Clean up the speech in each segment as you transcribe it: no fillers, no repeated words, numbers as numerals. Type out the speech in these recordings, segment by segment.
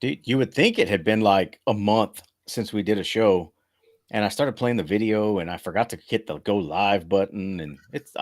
Dude, you would think it had been like a month since we did a show, and I started playing the video, and I forgot to hit the go live button, and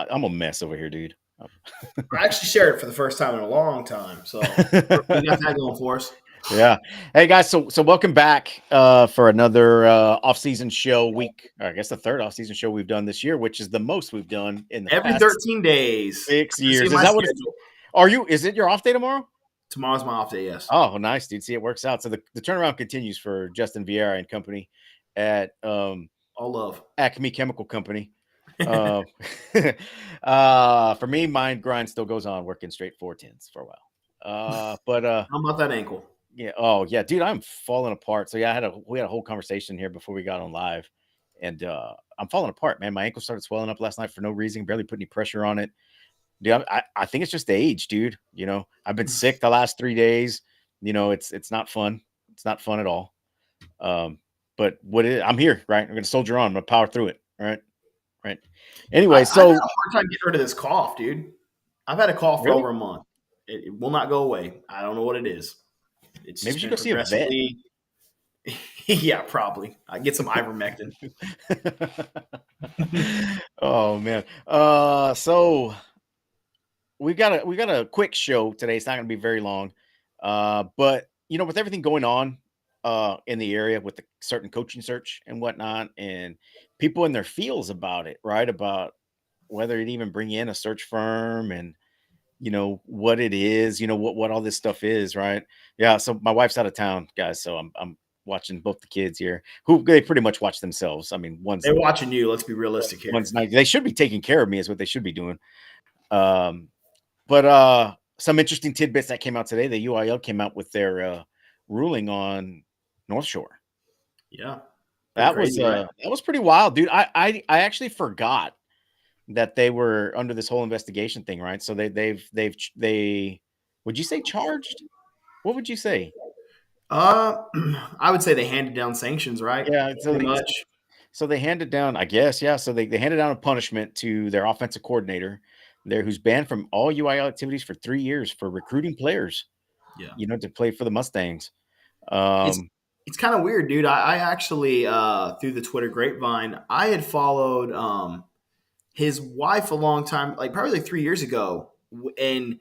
I'm a mess over here, dude. I actually shared it for the first time in a long time, so we got that going for us. Yeah. Hey guys, so welcome back for another off-season show week. Or I guess the third off-season show we've done this year, which is the most we've done in the Every past 13 days. 6 years. See Is my that what schedule. is it your off day tomorrow? Tomorrow's my off day, yes. Oh, nice, dude. See, it works out. So the turnaround continues for Justin Vieira and company at All love. Acme Chemical Company. Uh, for me, my grind still goes on, working straight 410s for a while. But How about that ankle? yeah, oh yeah, dude, I'm falling apart. So yeah, we had a whole conversation here before we got on live, and I'm falling apart, man. My ankle started swelling up last night for no reason, barely put any pressure on it. Dude, I think it's just the age, dude. You know, I've been sick the last 3 days. You know, it's not fun. It's not fun at all. But I'm here, right? I'm gonna soldier on. I'm gonna power through it. All right, right. Anyway, I've had so a hard time getting rid of this cough, dude. I've had a cough for really, over a month. It will not go away. I don't know what it is. It's maybe you just should been go see a vet. progressively. Yeah, probably. I get some ivermectin. Oh man. So we got a quick show today. It's not going to be very long. But you know, with everything going on in the area with the certain coaching search and whatnot, and people in their feels about it, right? About whether it even bring in a search firm and you know what it is, you know what all this stuff is, right? Yeah. So my wife's out of town, guys. So I'm watching both the kids here, who they pretty much watch themselves. I mean, They're watching you. Let's be realistic here. one's not. They should be taking care of me, is what they should be doing. Um, but some interesting tidbits that came out today. The UIL came out with their ruling on North Shore. Yeah. Pretty crazy, right? That was pretty wild, dude. I actually forgot that they were under this whole investigation thing, right? So they would you say charged? What would you say? Uh, I would say they handed down sanctions, right? Yeah, Pretty much. so they handed down, I guess, yeah. So they handed down a punishment to their offensive coordinator there, who's banned from all UIL activities for 3 years for recruiting players, Yeah. you know, to play for the Mustangs. It's it's kind of weird, dude. I actually through the Twitter grapevine, I had followed his wife a long time, like probably like 3 years ago, and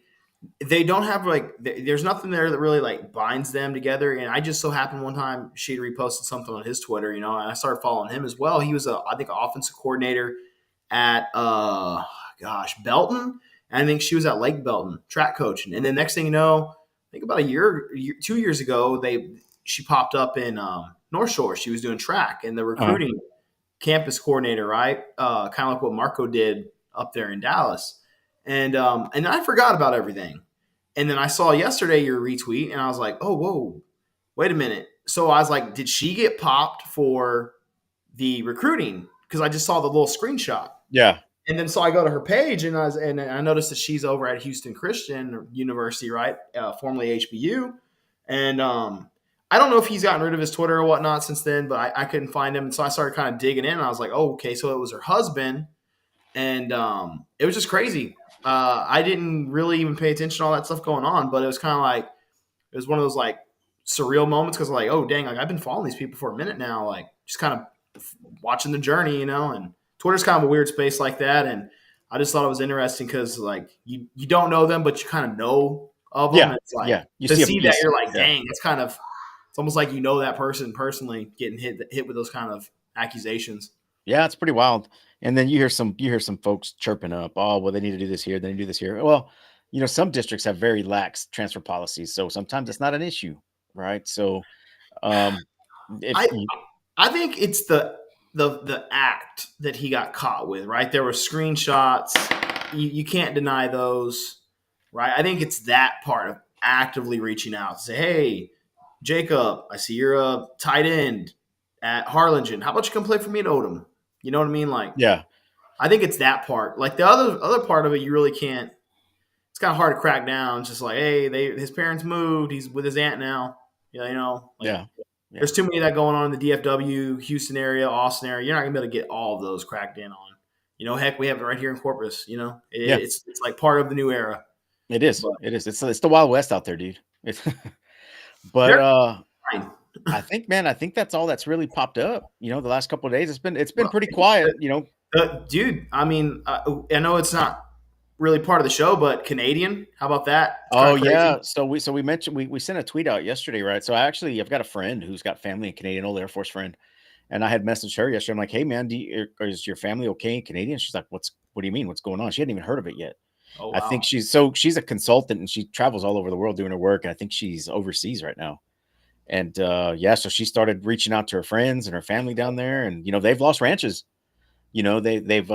they don't have like there's nothing there that really like binds them together. And I just so happened one time she'd reposted something on his Twitter, and I started following him as well. He was I think an offensive coordinator at Belton. And I think she was at Lake Belton track coaching. And then next thing you know, I think about a year 2 years ago, she popped up in North Shore. She was doing track and the recruiting campus coordinator, right? Kind of like what Marco did up there in Dallas. And I forgot about everything. And then I saw yesterday your retweet, and I was like, oh, whoa, wait a minute. So I was like, did she get popped for the recruiting? Because I just saw the little screenshot. Yeah. And then so I go to her page, and I noticed that she's over at Houston Christian University, right? Formerly HBU. And I don't know if he's gotten rid of his Twitter or whatnot since then, but I couldn't find him. And so I started kind of digging in, and I was like, oh, okay, so it was her husband. And it was just crazy. I didn't really even pay attention to all that stuff going on, but it was kind of like it was one of those like surreal moments because like, oh dang, like I've been following these people for a minute now, like just kind of watching the journey, and Twitter's kind of a weird space like that. And I just thought it was interesting because like you don't know them, but you kind of know of them. Yeah. And it's like Yeah. You to see a see that piece. you're like, Yeah. dang, it's almost like that person personally getting hit with those kind of accusations. Yeah, it's pretty wild. And then you hear some folks chirping up, oh, well, they need to do this here, they need to do this here. Well, you know, some districts have very lax transfer policies, so sometimes it's not an issue, right? So if I I think it's the act that he got caught with, right? There were screenshots. You can't deny those, right? I think it's that part of actively reaching out to say, hey, Jacob, I see you're a tight end at Harlingen. How about you come play for me at Odom? You know what I mean? Like, yeah, I think it's that part. Like the other part of it, you really can't. It's kind of hard to crack down. It's just like, hey, his parents moved. He's with his aunt now. Like, yeah. there's too many of that going on in the DFW, Houston area, Austin area. You're not gonna be able to get all of those cracked in on. Heck, we have it right here in Corpus. It's like part of the new era. It is. But It is. It's the Wild West out there, dude. It's But They're fine. I think, man, I think that's all that's really popped up. The last couple of days it's been Well, pretty quiet. dude, I mean, I know it's not really part of the show, but Canadian, how about that? It's kind Oh of crazy. yeah. So we mentioned we sent a tweet out yesterday, right? So I've got a friend who's got family in Canadian, old Air Force friend, and I had messaged her yesterday. I'm like, hey man, is your family okay in Canadian? She's like, what do you mean? What's going on? She hadn't even heard of it yet. Oh I think wow, she's a consultant and she travels all over the world doing her work, and I think she's overseas right now. And yeah, so she started reaching out to her friends and her family down there, and they've lost ranches. They've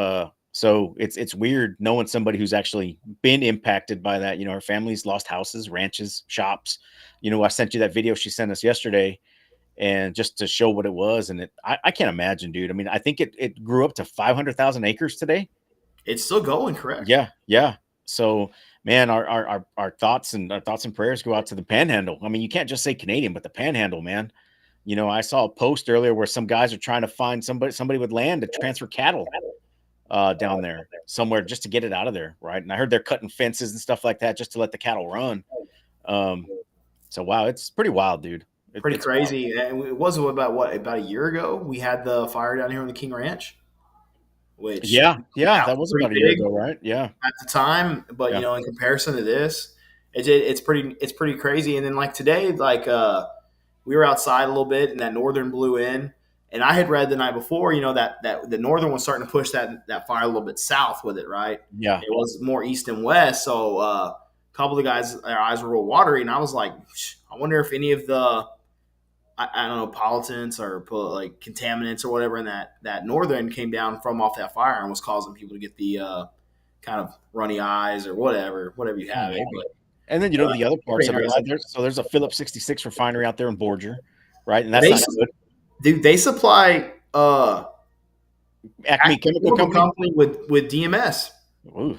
so it's weird knowing somebody who's actually been impacted by that. Her family's lost houses, ranches, shops. I sent you that video she sent us yesterday, and just to show what it was. And I can't imagine, dude. I mean, I think it grew up to 500,000 acres today. it's still going, correct? Yeah, yeah. So, man, our thoughts and prayers go out to the Panhandle. I mean, you can't just say Canadian, but the Panhandle, man. I saw a post earlier where some guys are trying to find somebody with land to transfer cattle down there somewhere just to get it out of there, right? And I heard they're cutting fences and stuff like that just to let the cattle run. Um, so wow, it's pretty wild, dude. Pretty It's wild. crazy. And it was about a year ago we had the fire down here on the King Ranch, which Yeah, yeah, that that was was pretty about a year big ago, right? Yeah, at the time. But yeah, in comparison to this, it's pretty crazy. And then like today, like we were outside a little bit, and that northern blew in. And I had read the night before, that the northern was starting to push that fire a little bit south with it, right? yeah. It was more east and west. So a couple of the guys, their eyes were real watery, and I was like, I wonder if any of the I don't know, pollutants or like contaminants or whatever in that northern came down from off that fire and was causing people to get the kind of runny eyes or whatever you Oh, have it. maybe. And then the other parts Pretty of it, interesting. right? There's a Phillips 66 refinery out there in Borger, right? And that's They not good. dude, they supply Acme Chemical chemical Company. company with DMS. Ooh.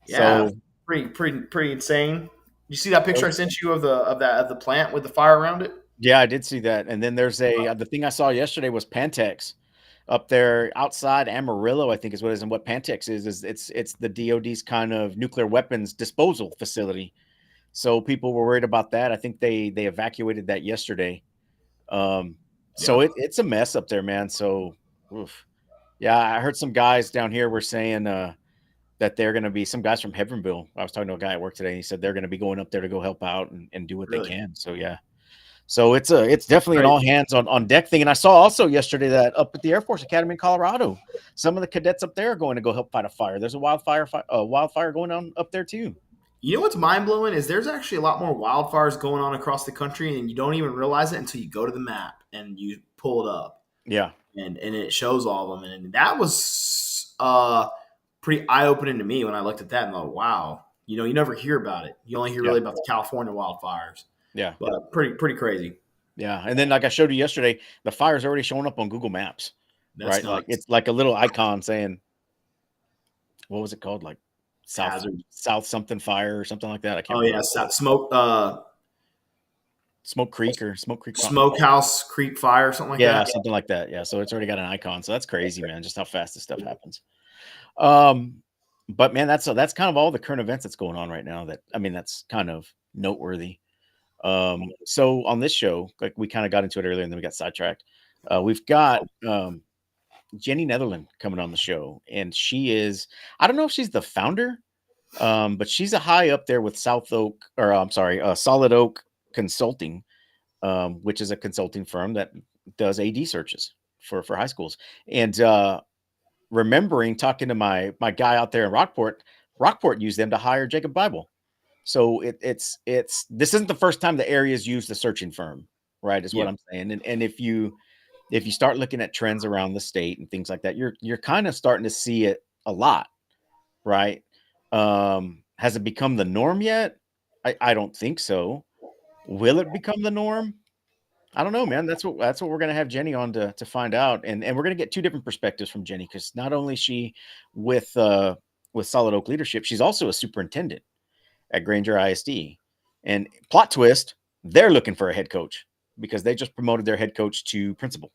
Yeah, So pretty insane. You see that picture I sent you of the plant with the fire around it? yeah, I did see that. And then there's the thing I saw yesterday was Pantex up there outside Amarillo, I think is what it is. And what Pantex is it's the DoD's kind of nuclear weapons disposal facility. So people were worried about that. I think they evacuated that yesterday. So Yeah. it's a mess up there, man. So oof. Yeah, I heard some guys down here were saying that they're going to be some guys from Heavenville. I was talking to a guy at work today, and he said they're going to be going up there to go help out and do what they Really can. So yeah, so it's definitely an all crazy. hands on deck thing. And I saw also yesterday that up at the Air Force Academy in Colorado, some of the cadets up there are going to go help fight a fire. There's a wildfire going on up there too. You know what's mind blowing is there's actually a lot more wildfires going on across the country, and you don't even realize it until you go to the map and you pull it up, Yeah, and it shows all of them. And that was pretty eye opening to me when I looked at that and thought, wow, you never hear about it. You only hear yeah, really about the California wildfires, yeah, but pretty crazy. yeah. And then like I showed you yesterday, the fire's already showing up on Google Maps, That's right? Like nuts. it's like a little icon saying what was it called, like South Hazard. South something fire or something like that. I can't Oh remember yeah, what it was. smoke, Smoke Creek Smokehouse Creek fire, something like Yeah, that. something like that. Yeah, so it's already got an icon. So that's crazy, man, just how fast this stuff happens. Um, but man, that's kind of all the current events that's going on right now that I mean, that's kind of noteworthy. So on this show, like we kind of got into it earlier and then we got sidetracked. We've got Jeni Neatherlin coming on the show, and she is I don't know if she's the founder, but she's a high up there with South Oak, or I'm sorry, Solid Oak Consulting, which is a consulting firm that does AD searches for high schools. And remembering talking to my guy out there in Rockport used them to hire Jacob Bible. So it's this isn't the first time the area's used a searching firm, right? Is what Yeah. I'm saying. And if you start looking at trends around the state and things like that, you're kind of starting to see it a lot, right? Has it become the norm yet? I don't think so. Will it become the norm? I don't know, man. That's what we're gonna have Jeni on to find out, and we're gonna get two different perspectives from Jeni because not only is she with Solid Oak Leadership, she's also a superintendent at Granger ISD. And plot twist, they're looking for a head coach because they just promoted their head coach to principal.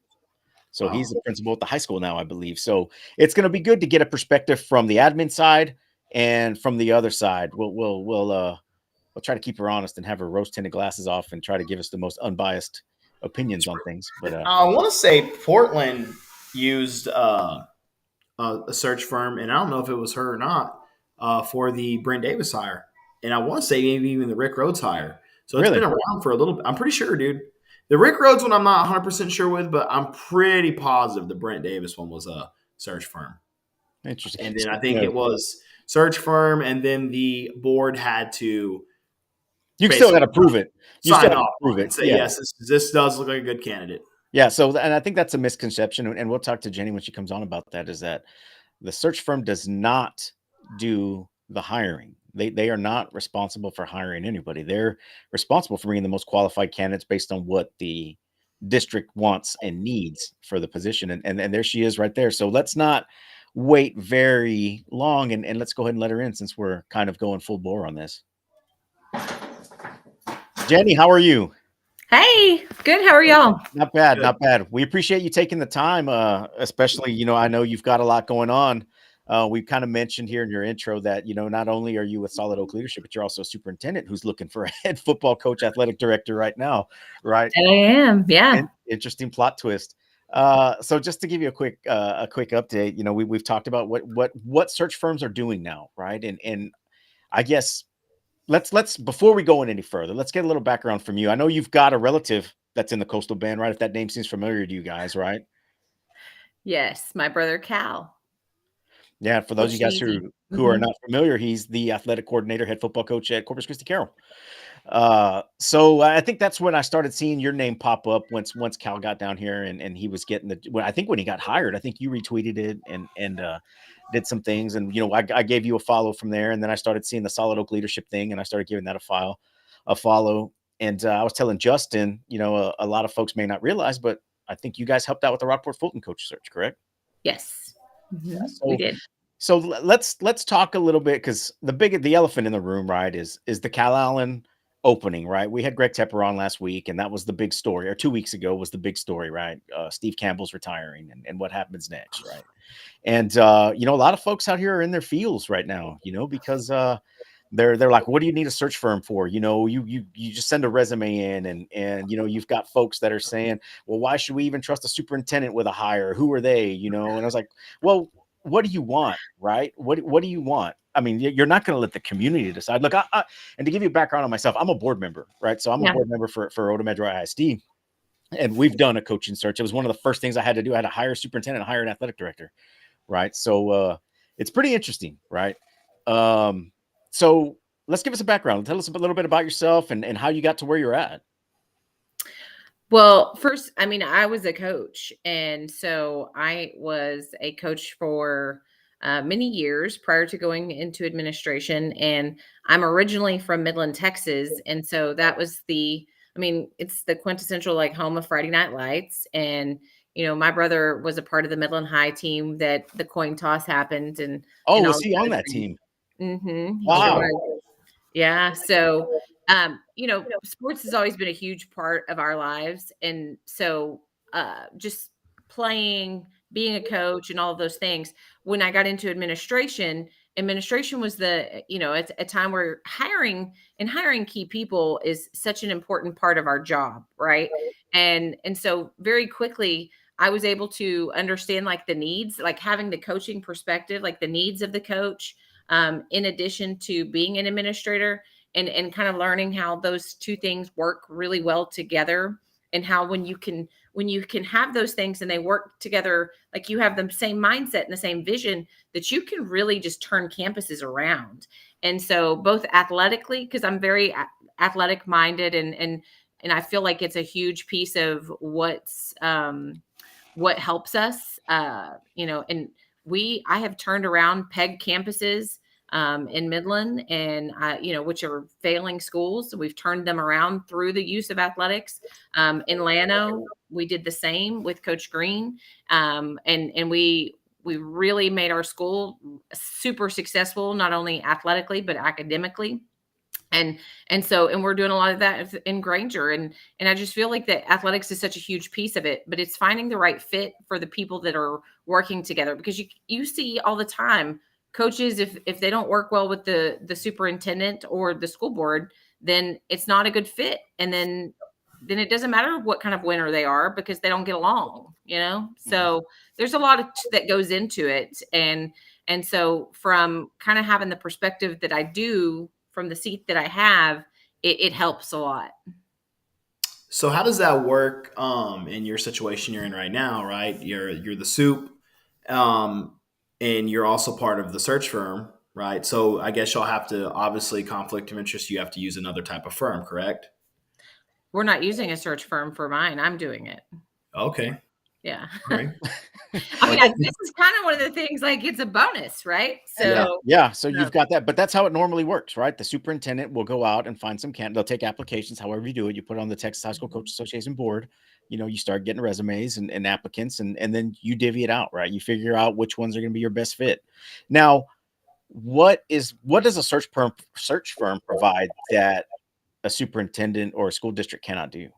So he's Wow. the principal at the high school now, I believe. So it's going to be good to get a perspective from the admin side and from the other side. We'll we'll try to keep her honest and have her rose tinted glasses off and try to give us the most unbiased opinions on things. But I want to say Portland used a search firm, and I don't know if it was her or not, for the Brent Davis hire. And I want to say maybe even the Rick Rhodes hire. So it's been really around for a little bit. I'm pretty sure, dude. The Rick Rhodes one I'm not 100% sure with, but I'm pretty positive the Brent Davis one was a search firm. interesting. And then I Speaking think of, it was search firm, and then the board had to you still got basically to prove it. You still sign have to off prove on it and it. say, Yeah. yes, this does look like a good candidate. Yeah. So, and I think that's a misconception. And we'll talk to Jenny when she comes on about that, is that the search firm does not do the hiring. They are not responsible for hiring anybody. They're responsible for bringing the most qualified candidates based on what the district wants and needs for the position. And there she is right there. So let's not wait very long, and let's go ahead and let her in, since we're kind of going full bore on this. Jenny, how are you? Hey, good. How are y'all? Not bad, Good. not bad. We appreciate you taking the time, especially, I know you've got a lot going on. We kind of mentioned here in your intro that, not only are you with Solid Oak Leadership, but you're also a superintendent who's looking for a head football coach, athletic director right now, right? I am. Yeah. And interesting plot twist. So just to give you a quick update, we've talked about what search firms are doing now, right? And I guess let's before we go in any further, let's get a little background from you. I know you've got a relative that's in the Coastal Bend, right? If that name seems familiar to you guys, right? Yes, my brother Cal. Yeah, for those of you Coach guys Easy. who are not familiar, he's the athletic coordinator, head football coach at Corpus Christi Carroll. So I think that's when I started seeing your name pop up once Cal got down here, and he was getting I think when he got hired, I think you retweeted it and did some things, and I gave you a follow from there, and then I started seeing the Solid Oak Leadership thing, and I started giving that a follow, and I was telling Justin, a lot of folks may not realize, but I think you guys helped out with the Rockport Fulton coach search, correct? Yes. Yeah. We did. So let's talk a little bit, because the elephant in the room, right, is the Calallen opening, right? We had Greg Tepper on last week, and that was the big story, or 2 weeks ago was the big story, right? Steve Campbell's retiring, and what happens next, right? And a lot of folks out here are in their feels right now, because they're like, what do you need a search firm for? You just send a resume in, and you've got folks that are saying, well, why should we even trust a superintendent with a hire? Who are they? And I was like, well, what do you want, right? What do you want? I mean, you're not going to let the community decide. Look, and to give you a background on myself, I'm a board member, right? So I'm a board member for Oda Metro ISD, and we've done a coaching search. It was one of the first things I had to do. I had to hire a superintendent, hire an athletic director, right? So it's pretty interesting, right? So let's give us a background. Tell us a little bit about yourself and how you got to where you're at. Well, first, I mean, I was a coach, and so I was a coach for many years prior to going into administration. And I'm originally from Midland, Texas, and so that was it's the quintessential like home of Friday Night Lights. And my brother was a part of the Midland High team that the coin toss happened, and Oh, was all he on that team? he sure Wow. was. Yeah. So, sports has always been a huge part of our lives. And so, just playing, being a coach, and all of those things. When I got into administration was it's a time where hiring key people is such an important part of our job. Right. And so very quickly, I was able to understand like the needs, like having the coaching perspective, like the needs of the coach, in addition to being an administrator, and kind of learning how those two things work really well together, and how when you can have those things and they work together, like you have the same mindset and the same vision, that you can really just turn campuses around. And so both athletically, because I'm very athletic minded, and I feel like it's a huge piece of what helps us, and I have turned around PEG campuses in Midland, and which are failing schools. We've turned them around through the use of athletics. In Llano, we did the same with Coach Green, and we really made our school super successful, not only athletically but academically. And we're doing a lot of that in Granger, and I just feel like that athletics is such a huge piece of it, but it's finding the right fit for the people that are working together, because you see all the time coaches, if they don't work well with the superintendent or the school board, then it's not a good fit. And then it doesn't matter what kind of winner they are because they don't get along, you know? So there's a lot that goes into it. And so from kind of having the perspective that I do from the seat that I have, it helps a lot. So how does that work in your situation you're in right now, right? You're the soup, um, and you're also part of the search firm, right? So I guess you'll have to, obviously, conflict of interest, you have to use another type of firm, correct? We're not using a search firm for mine. I'm doing it. Okay. Yeah. All right. I mean, this is kind of one of the things, like, it's a bonus, right? Yeah, So, yeah. So you've um, got that, but that's how it normally works, right? The superintendent will go out and find some they'll take applications, however you do it. You put it on the Texas High School Coach Association board. You start getting resumes and applicants, and then you divvy it out, right? You figure out which ones are going to be your best fit. Now, what does a search firm provide that a superintendent or a school district cannot do?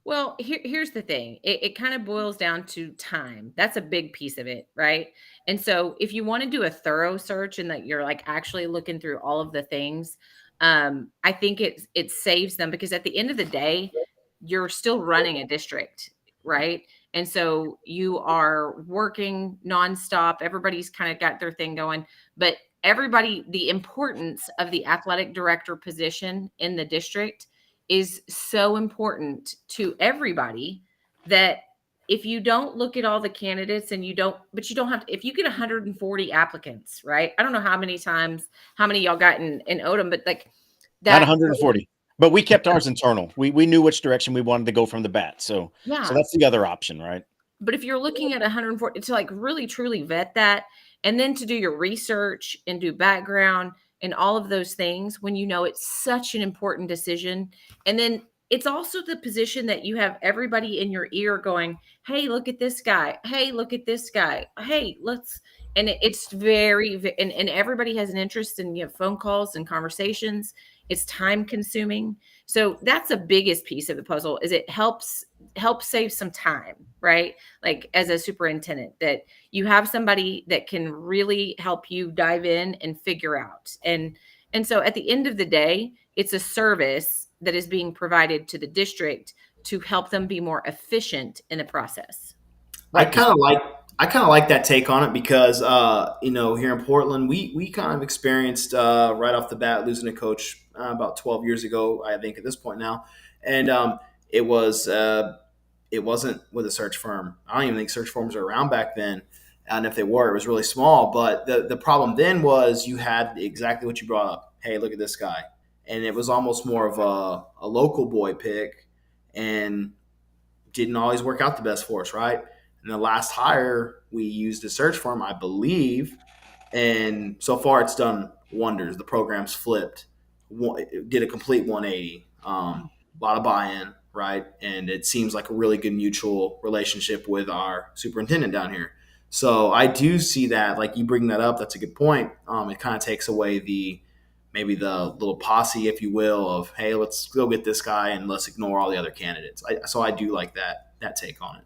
well, here's the thing. It kind of boils down to time. That's a big piece of it, right? And so if you want to do a thorough search and that you're like actually looking through all of the things, I think it saves them because at the end of the day, you're still running a district, right? And so you are working nonstop. Everybody's kind of got their thing going, but the importance of the athletic director position in the district is so important to everybody that if you don't look at all the candidates and you don't have to, if you get 140 applicants, right? I don't know how many y'all got in Odom, but like Not that, 140, but we kept ours internal. We knew which direction we wanted to go from the bat. So yeah. that's the other option, right? But if you're looking at 140 to like really truly vet that and then to do your research and do background and all of those things when you know it's such an important decision. And then it's also the position that you have everybody in your ear going, "Hey, look at this guy. Hey, look at this guy. Hey, let's," and it's and everybody has an interest and you have phone calls and conversations. It's time consuming. So that's the biggest piece of the puzzle is it helps save some time, right? Like as a superintendent that you have somebody that can really help you dive in and figure out. And so at the end of the day, it's a service that is being provided to the district to help them be more efficient in the process. I Right. kind of like I kind of like that take on it because here in Portland we kind of experienced right off the bat losing a coach about 12 years ago, I think, at this point now, and it was it wasn't with a search firm. I don't even think search firms were around back then, and if they were, it was really small. But the problem then was you had exactly what you brought up. Hey, look at this guy, and it was almost more of a local boy pick, and didn't always work out the best for us, right? And the last hire, we used a search firm, I believe, and so far it's done wonders. The program's flipped, did a complete 180. A lot of buy-in, right? And it seems like a really good mutual relationship with our superintendent down here. So I do see that, like you bring that up, that's a good point. It kind of takes away maybe the little posse, if you will, of hey, let's go get this guy and let's ignore all the other candidates. So I do like that take on it.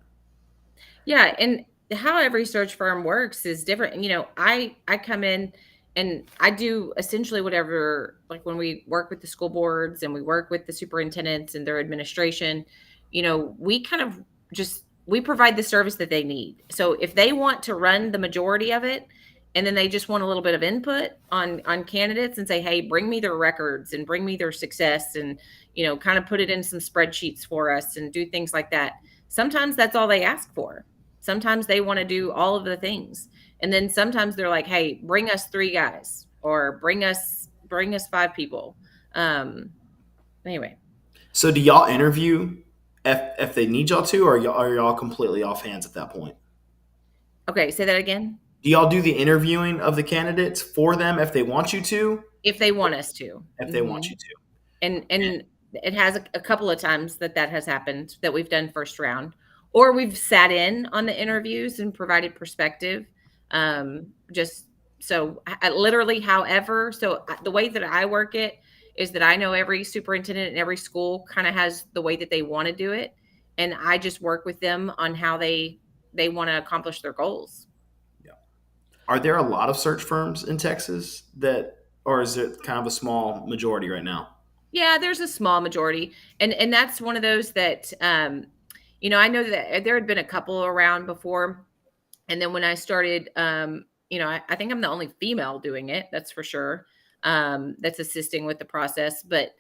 Yeah, and how every search firm works is different. I come in and I do essentially whatever, like when we work with the school boards and we work with the superintendents and their administration, we kind of just we provide the service that they need. So if they want to run the majority of it and then they just want a little bit of input on candidates and say, "Hey, bring me their records and bring me their success and kind of put it in some spreadsheets for us and do things like that." Sometimes that's all they ask for. Sometimes they want to do all of the things. And then sometimes they're like, "Hey, bring us 3 guys or bring us 5 people." Um anyway. So do y'all interview if they need y'all to, or are y'all completely off hands at that point? Okay, say that again. Do y'all do the interviewing of the candidates for them if they want you to? If they want us to. If they want Mhm. you to. And it has a couple of times that has happened that we've done first round or we've sat in on the interviews and provided perspective. Just so literally, however, so the way that I work it is that I know every superintendent and every school kind of has the way that they want to do it. And I just work with them on how they want to accomplish their goals. Yeah. Are there a lot of search firms in Texas or is it kind of a small majority right now? Yeah, there's a small majority, and that's one of those that I know that there had been a couple around before, and then when I started, I think I'm the only female doing it. That's for sure. That's assisting with the process, but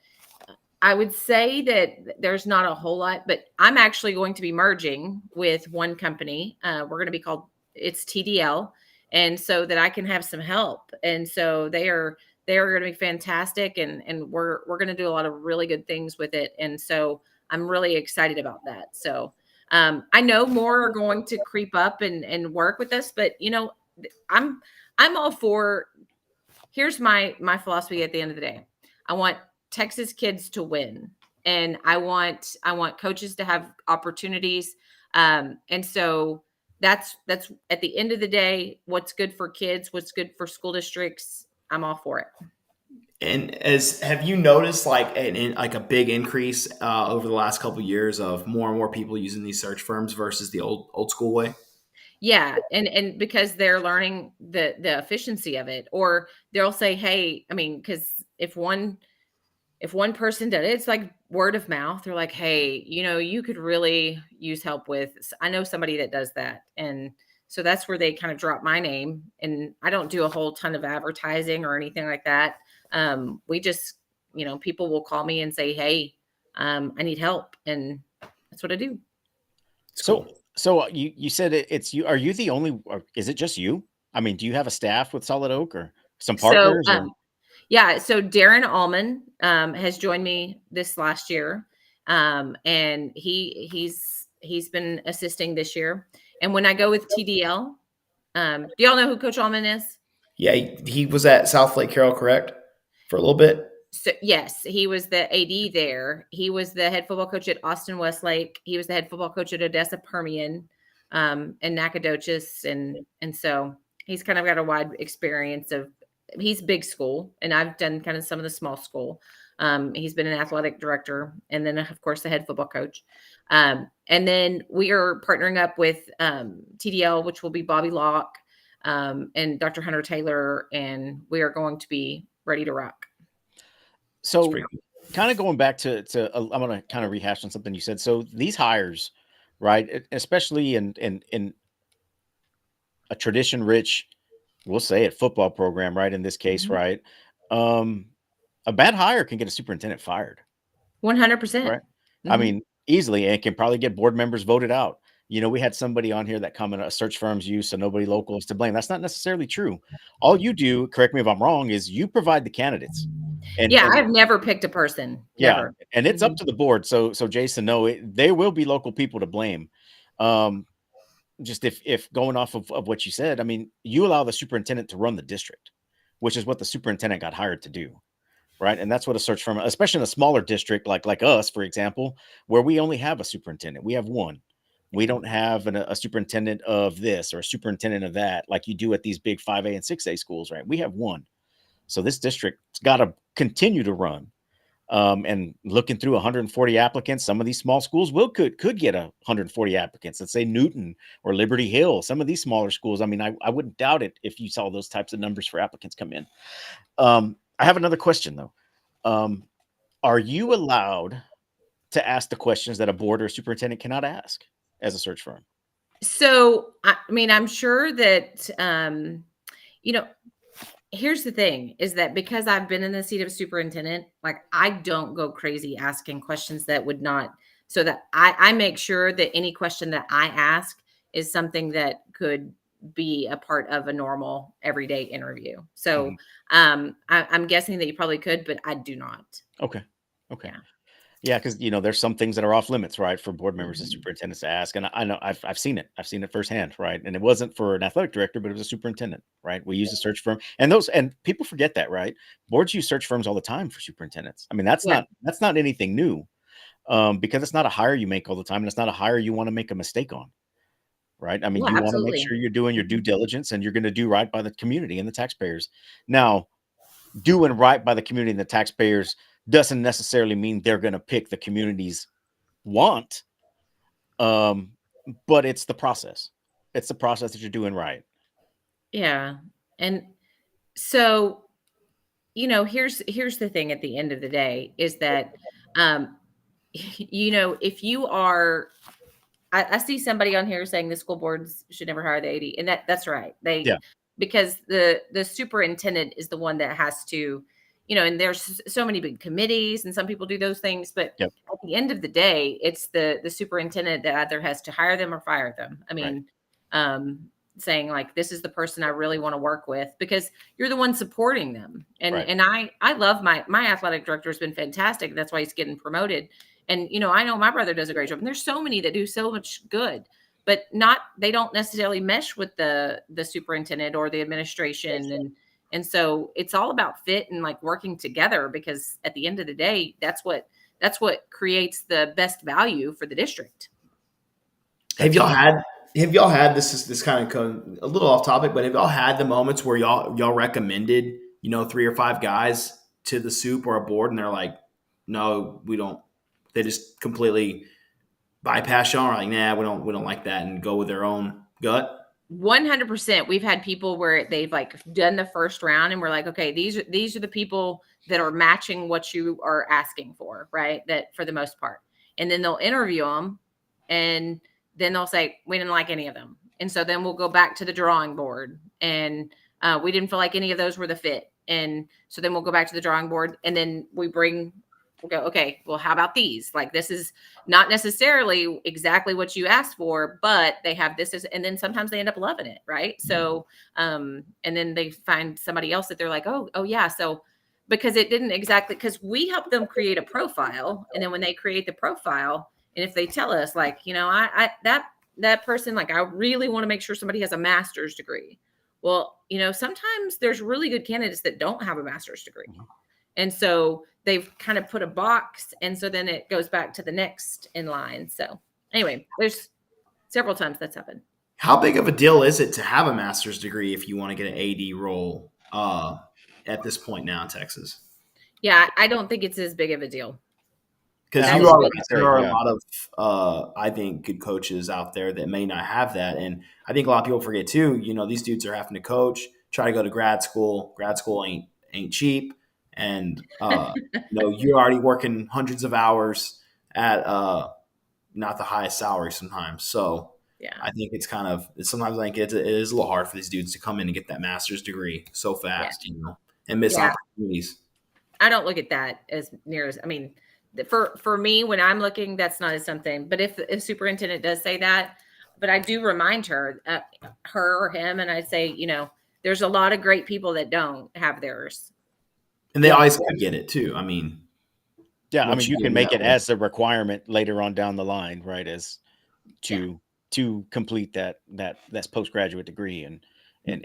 I would say that there's not a whole lot. But I'm actually going to be merging with one company. We're going to be called it's TDL, and so that I can have some help. And so they are going to be fantastic, and we're going to do a lot of really good things with it. And so I'm really excited about that. So I know more are going to creep up and work with us, but I'm I'm all for. Here's my philosophy at the end of the day. I want Texas kids to win, and I want coaches to have opportunities. And so that's at the end of the day, what's good for kids, what's good for school districts. I'm all for it. And have you noticed like like a big increase over the last couple of years of more and more people using these search firms versus the old school way? Yeah, and because they're learning the efficiency of it, or they'll say, "Hey," I mean, because if one person did it, it's like word of mouth. They're like, "Hey, you could really use help with. I know somebody that does that," and so that's where they kind of drop my name. And I don't do a whole ton of advertising or anything like that. We just, people will call me and say, "Hey, I need help," and that's what I do. It's So, cool. you said it's you. Are you the only? Or is it just you? I mean, do you have a staff with Solid Oak or some So, partners or? yeah, so Darren Allman has joined me this last year, and he's been assisting this year. And when I go with TDL, do y'all know who Coach Allman is? Yeah, he was at South Lake Carroll, correct? For a little bit. So yes, he was the AD there. He was the head football coach at Austin Westlake. He was the head football coach at Odessa Permian, and Nacogdoches, and so he's kind of got a wide experience of. He's big school, and I've done kind of some of the small school. He's been an athletic director, and then of course the head football coach. And then we are partnering up with TDL, which will be Bobby Locke, and Dr. Hunter Taylor, and we are going to be ready to rock. It's So, pretty cool. kind of going back I'm going to kind of rehash on something you said. So these hires, right, especially in a tradition rich, we'll say it, football program, right? In this case, Mhm. right, um, a bad hire can get a superintendent fired, 100%. right? I Mhm. mean, easily, and can probably get board members voted out. We had somebody on here that commented, search firms use, so nobody local is to blame. That's not necessarily true. All you do, correct me if I'm wrong, is you provide the candidates, and Yeah, and I've never picked a person, yeah, never. and it's up Mhm. to the board. So Jason, no, they will be local people to blame. Um, just if going off of what you said, I mean, you allow the superintendent to run the district, which is what the superintendent got hired to do, right? And that's what a search firm, especially in a smaller district like us, for example, where we only have a superintendent. We have one. We don't have a superintendent of this or a superintendent of that like you do at these big 5A and 6A schools, right? We have one. So this district's got to continue to run. And looking through 140 applicants, some of these small schools could get 140 applicants. Let's say Newton or Liberty Hill, some of these smaller schools. I mean, I wouldn't doubt it if you saw those types of numbers for applicants come in. I have another question though. Um, are you allowed to ask the questions that a board or superintendent cannot ask as a search firm? So, I mean, I'm sure that, you know, here's the thing is that because I've been in the seat of superintendent, like I don't go crazy asking questions that would not, so that I make sure that any question that I ask is something that could be a part of a normal everyday interview. So Mhm. I'm guessing that you probably could, but I do not. Okay. Okay. Yeah. Yeah, because there's some things that are off limits, right, for board members and Mhm. superintendents to ask. And I know I've seen it. I've seen it firsthand, right? And it wasn't for an athletic director, but it was a superintendent, right? We use a search firm, and people forget that, right? Boards use search firms all the time for superintendents. I mean, Yeah. that's not anything new, because it's not a hire you make all the time, and it's not a hire you want to make a mistake on, right? I mean, Yeah, you want to make absolutely. sure you're doing your due Mhm. diligence and you're going to do right by the community and the taxpayers. Now, doing right by the community and the taxpayers doesn't necessarily mean they're going to pick the community's want, um, but it's the process. It's the process that you're doing right. Yeah. And so, here's the thing at the end of the day is that, um, if you are, I see somebody on here saying the school boards should never hire the AD, and that's right. Yeah. Because the superintendent is the one that has to, and there's so many big committees, and some people do those things, but Yep. at the end of the day, it's the superintendent that either has to hire them or fire them. I Right. mean, um, saying like, this is the person I really want to work with, because you're the one supporting them. And Right. and I love my athletic director has been fantastic. That's why he's getting promoted. And I know my brother does a great job. And there's so many that do so much good, but they don't necessarily mesh with the superintendent or the administration. And so it's all about fit and like working together, because at the end of the day, that's what creates the best value for the district. Have y'all had this kind of a little off topic, but have y'all had the moments where y'all recommended 3 or 5 guys to the soup or a board, and they're like, no, we don't. They just completely bypass y'all, or like, nah, we don't like that, and go with their own gut. 100%. We've had people where they've like done the first round and we're like, okay, these are the people that are matching what you are asking for, right? That for the most part. And then they'll interview them, and then they'll say, we didn't like any of them. And so then we'll go back to the drawing board, and we didn't feel like any of those were the fit. And so then we'll go back to the drawing board, and then we'll go, okay, well, how about these? Like, this is not necessarily exactly what you asked for, but they have and then sometimes they end up loving it. Right. So, and then they find somebody else that they're like, oh yeah. So, because it didn't exactly, because we help them create a profile. And then when they create the profile, and if they tell us like, that person, like, I really want to make sure somebody has a master's degree. Well, sometimes there's really good candidates that don't have a master's degree. And so they've kind of put a box. And so then it goes back to the next in line. So anyway, there's several times that's happened. How big of a deal is it to have a master's degree if you want to get an AD role at this point now in Texas? Yeah, I don't think it's as big of a deal. Because there are a lot of, I think, good coaches out there that may not have that. And I think a lot of people forget too, these dudes are having to coach, try to go to grad school. Grad school ain't cheap. And, you're already working hundreds of hours at not the highest salary sometimes. So yeah, I think sometimes I think it is a little hard for these dudes to come in and get that master's degree so fast, and miss opportunities. I don't look at that as near as, I mean, for me, when I'm looking, that's not as something. But if superintendent does say that, but I do remind her or him, and I say, there's a lot of great people that don't have theirs. And they always could get it too. I mean, yeah, I mean, you can make it as a requirement later on down the line, right? As to complete that's postgraduate degree and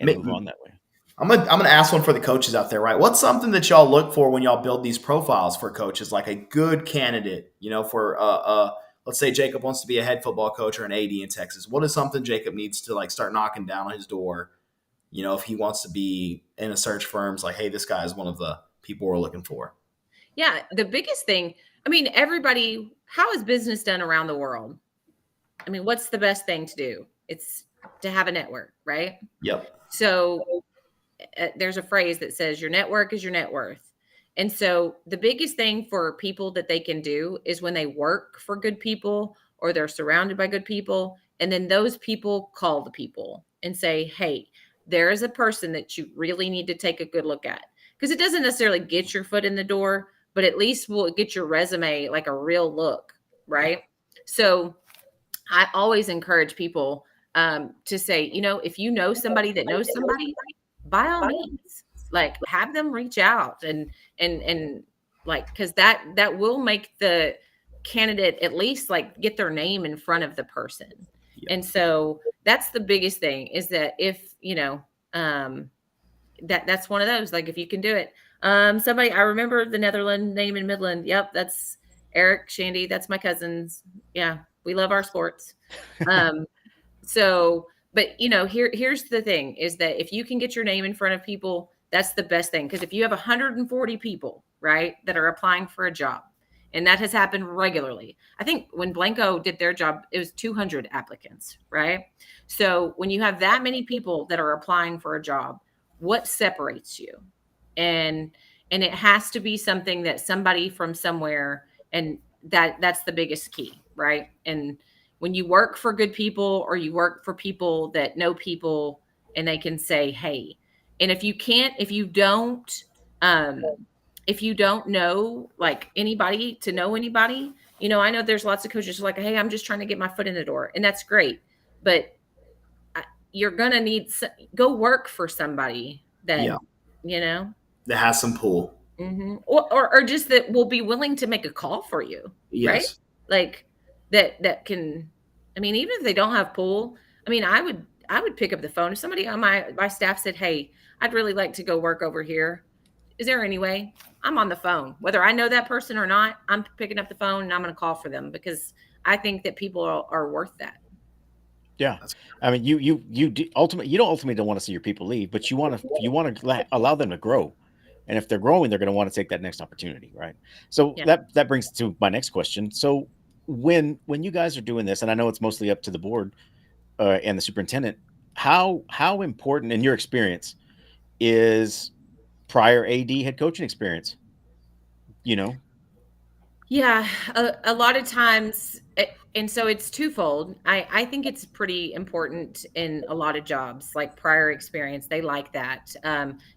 move on that way. I'm gonna ask one for the coaches out there, right? What's something that y'all look for when y'all build these profiles for coaches, like a good candidate, for let's say Jacob wants to be a head football coach or an AD in Texas. What is something Jacob needs to like start knocking down on his door? If he wants to be in a search firm's like, hey, this guy is one of the people we're looking for. Yeah, the biggest thing, I mean, how is business done around the world? I mean, what's the best thing to do? It's to have a network, right? Yep. So there's a phrase that says your network is your net worth. And so the biggest thing for people that they can do is when they work for good people or they're surrounded by good people, and then those people call the people and say, hey, there is a person that you really need to take a good look at. Because it doesn't necessarily get your foot in the door, but at least will get your resume like a real look, right? So I always encourage people to say, if you know somebody that knows somebody, by all means, like, have them reach out and like, because that will make the candidate at least like get their name in front of the person. Yeah. And so that's the biggest thing, is that if that's one of those, like, if you can do it. Somebody, I remember the Neatherlin name in Midland. Yep, that's Eric Shandy. That's my cousins. Yeah, we love our sports. So, but here's the thing, is that if you can get your name in front of people, that's the best thing. Because if you have 140 people, right, that are applying for a job, And that has happened regularly. I think when Blanco did their job, it was 200 applicants, right? So when you have that many people that are applying for a job, what separates you? And it has to be something that somebody from somewhere, and that's the biggest key, right? And when you work for good people, or you work for people that know people, and they can say, hey, and if you can't, um if you don't know like anybody to know anybody, I know there's lots of coaches who are like, hey, I'm just trying to get my foot in the door, and that's great, but you're gonna need go work for somebody that Yeah. you know That has some pull. or just that will be willing to make a call for you, right? Yes. Like that can, I mean, even if they don't have pool, I mean, I would pick up the phone if somebody on my staff said, hey, I'd really like to go work over here. Is there any way? I'm on the phone, whether I know that person or not. I'm picking up the phone and I'm going to call for them, because I think that people are worth that. Yeah. That's I mean, ultimately, you don't want to see your people leave, but you want to allow them to grow. And if they're growing, they're going to want to take that next opportunity, right? So Yeah. that brings to my next question. So when you guys are doing this, and I know it's mostly up to the board and the superintendent, how important in your experience is prior AD head coaching experience? You know, Yeah, a lot of times, and so it's twofold. I think it's pretty important in a lot of jobs, like prior experience. They like that,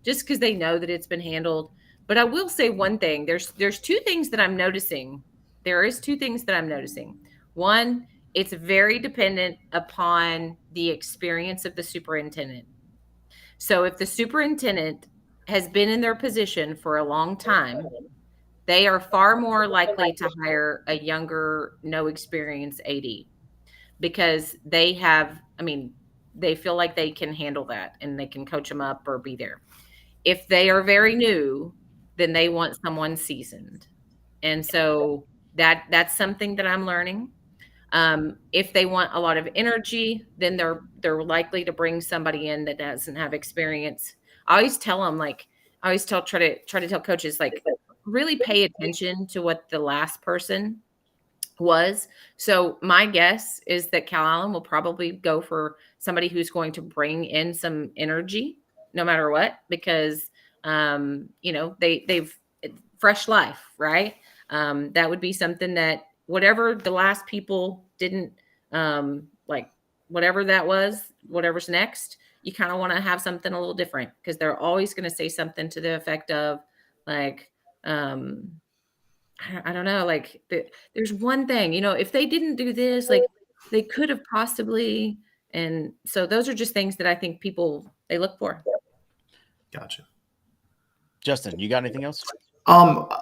just because they know that it's been handled. But I will say one thing. There's two things that I'm noticing. There is two things that I'm noticing. One, it's very dependent upon the experience of the superintendent. So if the superintendent has been in their position for a long time, they are far more likely to hire a younger, no experience AD, because they have, I mean, they feel like they can handle that and they can coach them up or be there. If they are very new, then they want someone seasoned. And so that's something that I'm learning. If they want a lot of energy, then they're likely to bring somebody in that doesn't have experience. I always tell them, like, I always try to tell coaches, like, really pay attention to what the last person was. So my guess is that Calallen will probably go for somebody who's going to bring in some energy, no matter what, because they've fresh life, right? That would be something that whatever the last people didn't, like, whatever that was, whatever's next, you kind of want to have something a little different, because they're always going to say something to the effect of, like, um, I don't know, like, there's one thing, if they didn't do this, like, they could have possibly, and so those are just things that I think people, they look for. Gotcha. Justin, you got anything else?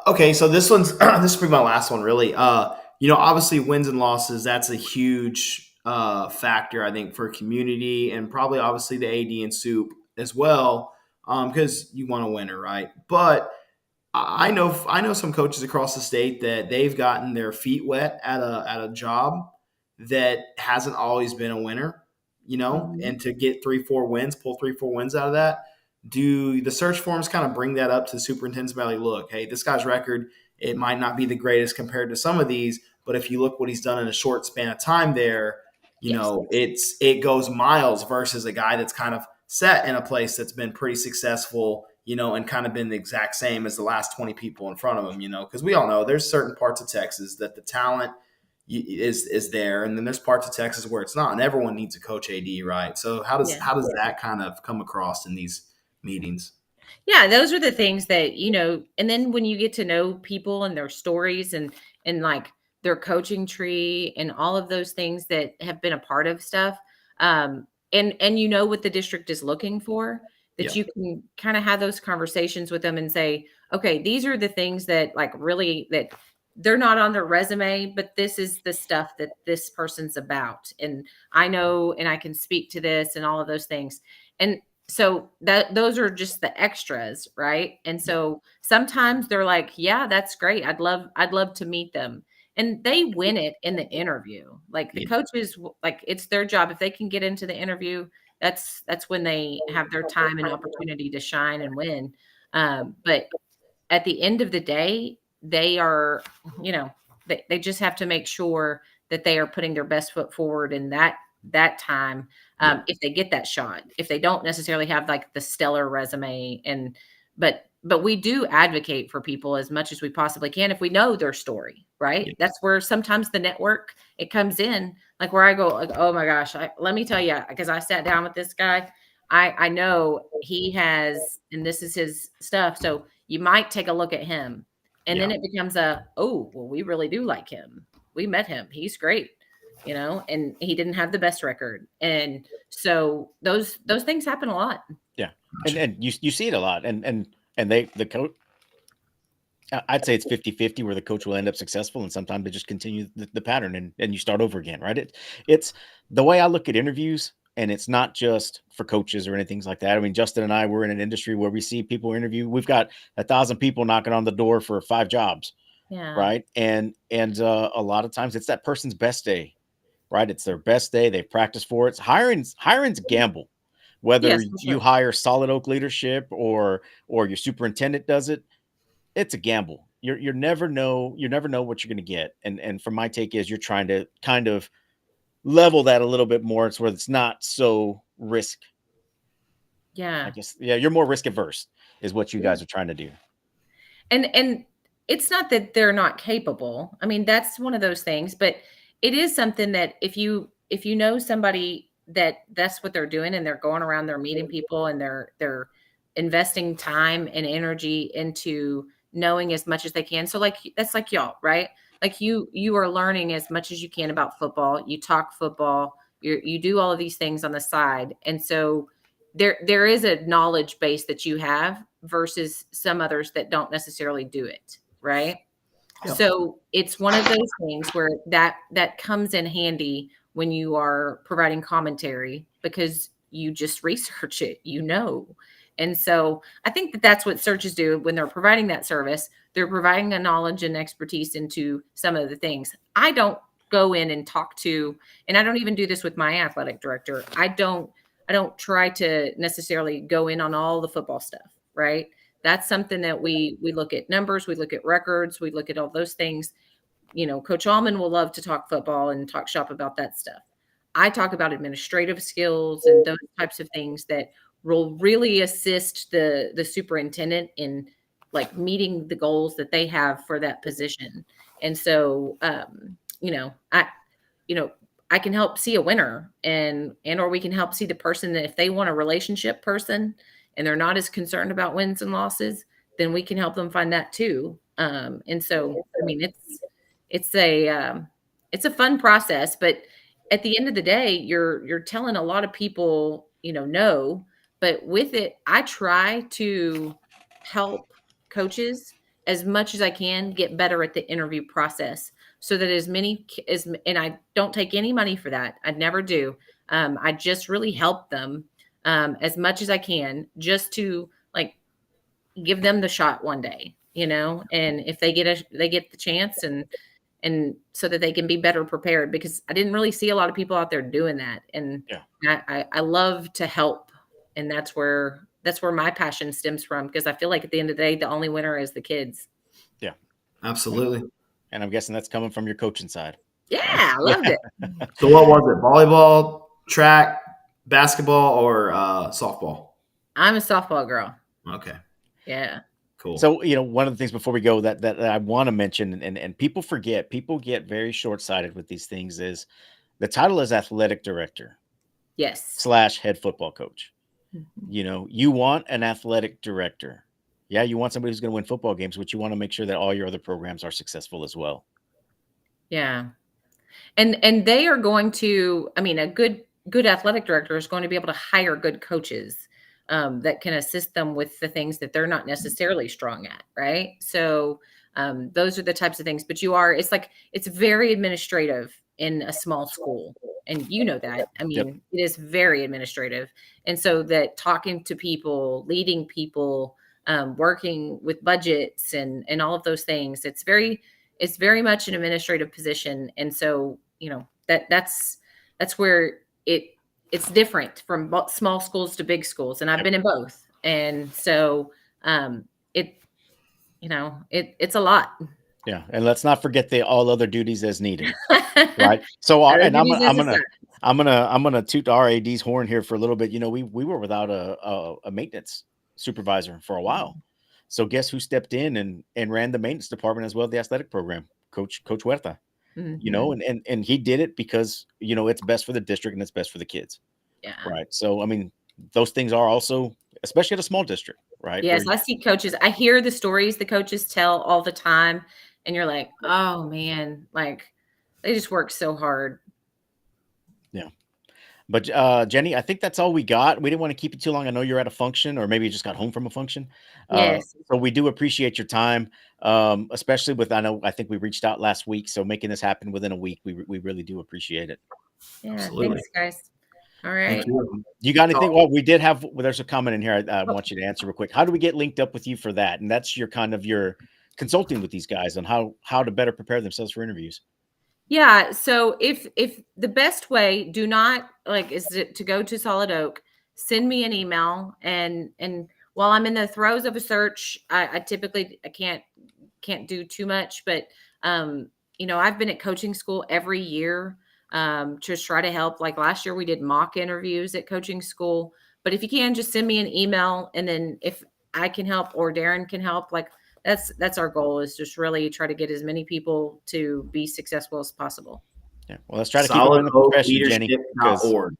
Okay, so this one's this will be my last one, really. Obviously wins and losses, that's a huge factor, I think, for a community, and probably obviously the AD and soup as well, because you want a winner, right? But I know some coaches across the state that they've gotten their feet wet at a job that hasn't always been a winner, Mhm. and to get 3-4 wins, pull 3-4 wins out of that. Do the search forms kind of bring that up to the superintendent's about, like, look, hey, this guy's record, it might not be the greatest compared to some of these, but if you look what he's done in a short span of time there, Yes. it goes miles versus a guy that's kind of set in a place that's been pretty successful, and kind of been the exact same as the last 20 people in front of him, because we all know there's certain parts of Texas that the talent is there, and then there's parts of Texas where it's not, and everyone needs a coach AD, right? So how does Yeah. that kind of come across in these meetings? Yeah, those are the things that, and then when you get to know people and their stories, and like their coaching tree and all of those things that have been a part of stuff, and what the district is looking for, Yeah. that you can kind of have those conversations with them and say, okay, these are the things that, like, really, that they're not on their resume, but this is the stuff that this person's about. And I know, and I can speak to this and all of those things. And so that those are just the extras, right? And Yeah. so sometimes they're like, yeah, that's great. I'd love to meet them. And they win it in the interview. Like, the Yeah. coaches, like, it's their job. If they can get into the interview, that's when they have their time and opportunity to shine and win. But at the end of the day, they are, they just have to make sure that they are putting their best foot forward in that time. If they get that shot, if they don't necessarily have like the stellar resume, but we do advocate for people as much as we possibly can if we know their story, right? Yeah. That's where sometimes the network, it comes in, like where I go, like, oh my gosh, let me tell you, because I sat down with this guy, I know he has, and this is his stuff. So you might take a look at him, and then it becomes oh, well, we really do like him. We met him. He's great, and he didn't have the best record. And so those things happen a lot. Yeah. And you see it a lot. And the coach, I'd say it's 50-50 where the coach will end up successful, and sometimes they just continue the pattern, and you start over again, right? It's the way I look at interviews, and it's not just for coaches or anything like that. I mean, Justin and I, we're in an industry where we see people interview. We've got 1,000 people knocking on the door for 5 jobs, Yeah. right? And a lot of times it's that person's best day, right? It's their best day. They've practiced for it. Hiring's a gamble. Whether Yes, for you sure. hire Solid Oak leadership or your superintendent does it, it's a gamble. You never know what you're going to get. And from my take is you're trying to kind of level that a little bit more. It's where it's not so risk. I Yeah. guess, yeah, you're more risk averse is what you guys are trying to do. And it's not that they're not capable. I mean, that's one of those things, but it is something that if you know somebody that's what they're doing, and they're going around, they're meeting people, and they're investing time and energy into knowing as much as they can. So like that's like y'all, right? Like you are learning as much as you can about football. You talk football, you do all of these things on the side. And so there is a knowledge base that you have versus some others that don't necessarily do it, right? Yep. So it's one of those things where that comes in handy when you are providing commentary, because you just research it, And so I think that that's what searches do when they're providing that service. They're providing a knowledge and expertise into some of the things. I don't go in and talk to, and I don't even do this with my athletic director. I don't try to necessarily go in on all the football stuff, right? That's something that we look at numbers, we look at records, we look at all those things. Coach Allman will love to talk football and talk shop about that stuff. I talk about administrative skills and those types of things that will really assist the superintendent in like meeting the goals that they have for that position. And so, I can help see a winner, or we can help see the person that if they want a relationship person and they're not as concerned about wins and losses, then we can help them find that too. And so, I mean, it's a fun process, but at the end of the day, you're telling a lot of people, no, but with it, I try to help coaches as much as I can get better at the interview process, so that and I don't take any money for that. I never do. I just really help them as much as I can, just to like give them the shot one day, and if they get the chance, and so that they can be better prepared, because I didn't really see a lot of people out there doing that. And I love to help. And that's where my passion stems from, because I feel like at the end of the day, the only winner is the kids. Yeah, absolutely. And I'm guessing that's coming from your coaching side. Yeah, I loved it. So what was it? Volleyball, track, basketball, or softball? I'm a softball girl. Okay. Yeah. Cool. So, one of the things before we go that I want to mention, and people forget, people get very short-sighted with these things, is the title is athletic director. Yes. / head football coach. Mm-hmm. You want an athletic director. Yeah, you want somebody who's going to win football games, but you want to make sure that all your other programs are successful as well. Yeah. And they are going to, I mean, a good athletic director is going to be able to hire good coaches that can assist them with the things that they're not necessarily strong at, right? So those are the types of things. But it's very administrative in a small school, and that. I mean, It is very administrative, and so that talking to people, leading people, working with budgets, and all of those things, it's very much an administrative position. And so, that's where it's different from small schools to big schools. And I've been in both. And so, it's a lot. Yeah, and let's not forget the all other duties as needed, right? So, Other and duties necessary. I'm gonna toot our AD's horn here for a little bit. You know, we were without a maintenance supervisor for a while. So guess who stepped in and ran the maintenance department as well, the athletic program, Coach Huerta. You know, Mhm. and he did it because it's best for the district and it's best for the kids, Yeah. right? So I mean, those things are also, especially at a small district, right? Where Yes, I see coaches. I hear the stories the coaches tell all the time, and you're like, "Oh, man," like, they just work so hard. yeah. But Jenny, I think that's all we got. We didn't want to keep you too long. I know you're at a function, or maybe you just got home from a function. Yes. So we do appreciate your time, especially with I think we reached out last week, so making this happen within a week, we really do appreciate it. Yeah, Absolutely. thanks, guys. All Thank right. you. You got anything? So, Well, we did have. Well, there's a comment in here I Oh, want you to answer real quick. How do we get linked up with you for that? And that's your kind of your consulting with these guys on how to better prepare themselves for interviews. yeah, so if the best way, do not is to go to Solid Oak, send me an email, and while I'm in the throes of a search, I typically I can't do too much, but I've been at coaching school every year to try to help. Like last year, we did mock interviews at coaching school. But if you can, just send me an email, and then if I can help or Darren can help, like that's our goal, is just really try to get as many people to be successful as possible. Yeah. Well, let's try to keep them in the profession, Jenny, solidoakleadership.org.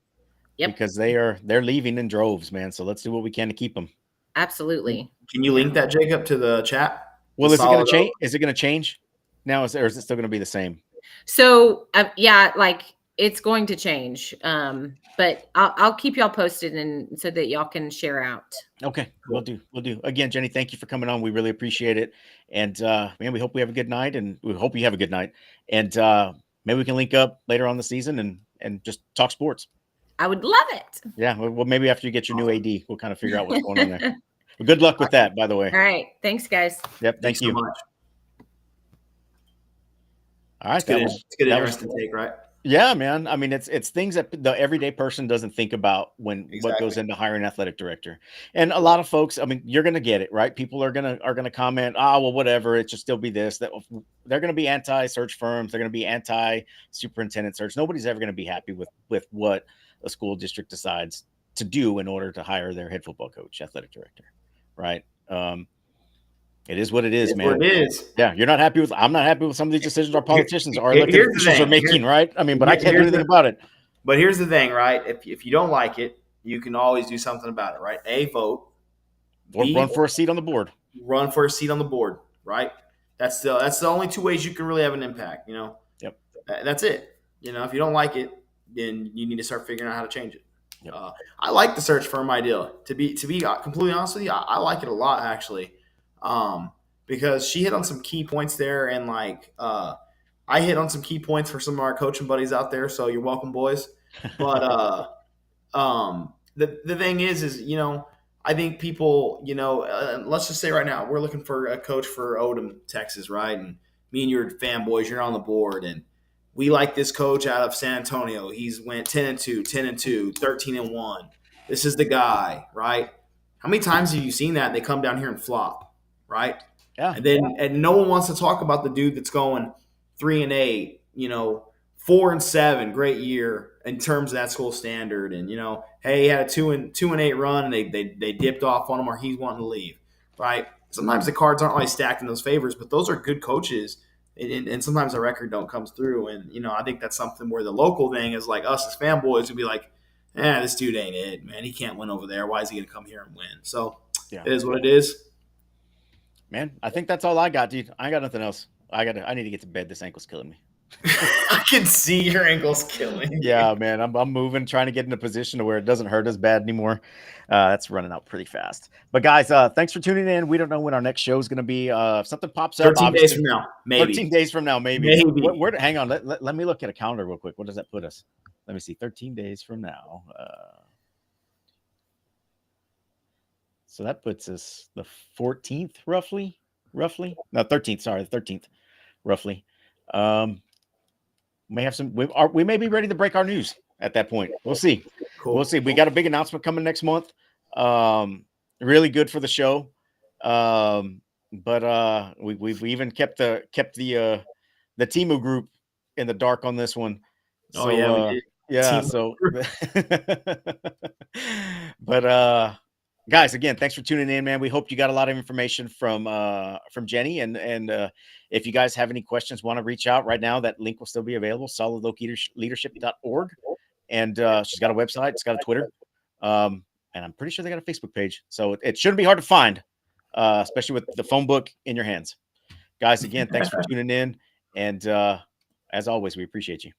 Yep, because they're leaving in droves, man. So let's do what we can to keep them. absolutely. Can you Yeah. link that, Jacob, to the chat? Well, The is it going to Solid change? Oak? Is it going to change now? Or is it still going to be the same? So yeah, like it's going to change. But I'll keep y'all posted and so that y'all can share out. Okay, we'll Cool. do. We'll do. Again, Jenny, thank you for coming on. We really appreciate it. And man, we hope we have a good night, and we hope you have a good night. And maybe we can link up later on the season and just talk sports. I would love it. Yeah. Well, maybe after you get your new Awesome. AD, we'll kind of figure out what's going on there. Well, good luck with that, by the way. All right. Thanks, guys. Yep. Thanks Thank so you. much. All right. It's good. It's good That was interesting take, right? Yeah, man. I mean, it's things that the everyday person doesn't think about when what goes Exactly. into hiring an athletic director. And a lot of folks, I mean, you're gonna get it, right? People are gonna comment, well, whatever, it should still be this. That they're gonna be anti-search firms, they're gonna be anti-superintendent search. Nobody's ever gonna be happy with what a school district decides to do in order to hire their head football coach, athletic director, right? It is what it is, It's what man. it is. Yeah, I'm not happy with some of these decisions our politicians, our elected Here's the officials are thing. making, right? I mean, but I can't do Here's anything the, about it. but here's the thing, right? If you don't like it, you can always do something about it, right? A, vote. Or B, run for a seat on the board. run for a seat on the board, right? That's the only two ways you can really have an impact. Yep. That's it. If you don't like it, then you need to start figuring out how to change it. Yep. I like the search firm idea. To be completely honest with you, I like it a lot actually, because she hit on some key points there, and I hit on some key points for some of our coaching buddies out there. So you're welcome, boys. But the thing is I think people, let's just say right now we're looking for a coach for Odom, Texas, right? And me and your fanboys, you're on the board, and we like this coach out of San Antonio. He's went 10-2, 10-2, 13-1. This is the guy, right? How many times have you seen that? They come down here and flop, right? Yeah. And no one wants to talk about the dude that's going 3-8, 4-7, great year in terms of that school standard. And hey, he had a 2-8 run, and they dipped off on him, or he's wanting to leave, right? Sometimes the cards aren't always stacked in those favors, but those are good coaches, and sometimes the record don't come through. And I think that's something where the local thing is like us as fanboys would be like, this dude ain't it, man. He can't win over there. Why is he going to come here and win? So Yeah. It is what it is. Man, I think that's all I got, dude. I ain't got nothing else. I need to get to bed. This ankle's killing me. I can see your ankles killing. Yeah, man. I'm moving, trying to get in a position to where it doesn't hurt as bad anymore. That's running out pretty fast. But guys, thanks for tuning in. We don't know when our next show is going to be. If something pops up, 13 days from now, maybe. 13 days from now, maybe. Hang on. Let me look at a calendar real quick. What does that put us? Let me see. 13 days from now. So that puts us the 14th, roughly. No, 13th. Sorry, the 13th, roughly. May have some. We may be ready to break our news at that point. We'll see. Cool. We'll see. We got a big announcement coming next month. Really good for the show. but we've even kept the Timu group in the dark on this one. Oh So yeah, we did. yeah, Team. so but guys, again, thanks for tuning in, man. We hope you got a lot of information from Jeni, and if you guys have any questions, want to reach out right now, that link will still be available, solidleadership.org. And she's got a website, it's got a Twitter, and I'm pretty sure they got a Facebook page. So it shouldn't be hard to find, especially with the phone book in your hands. Guys, again, thanks for tuning in. And as always, we appreciate you.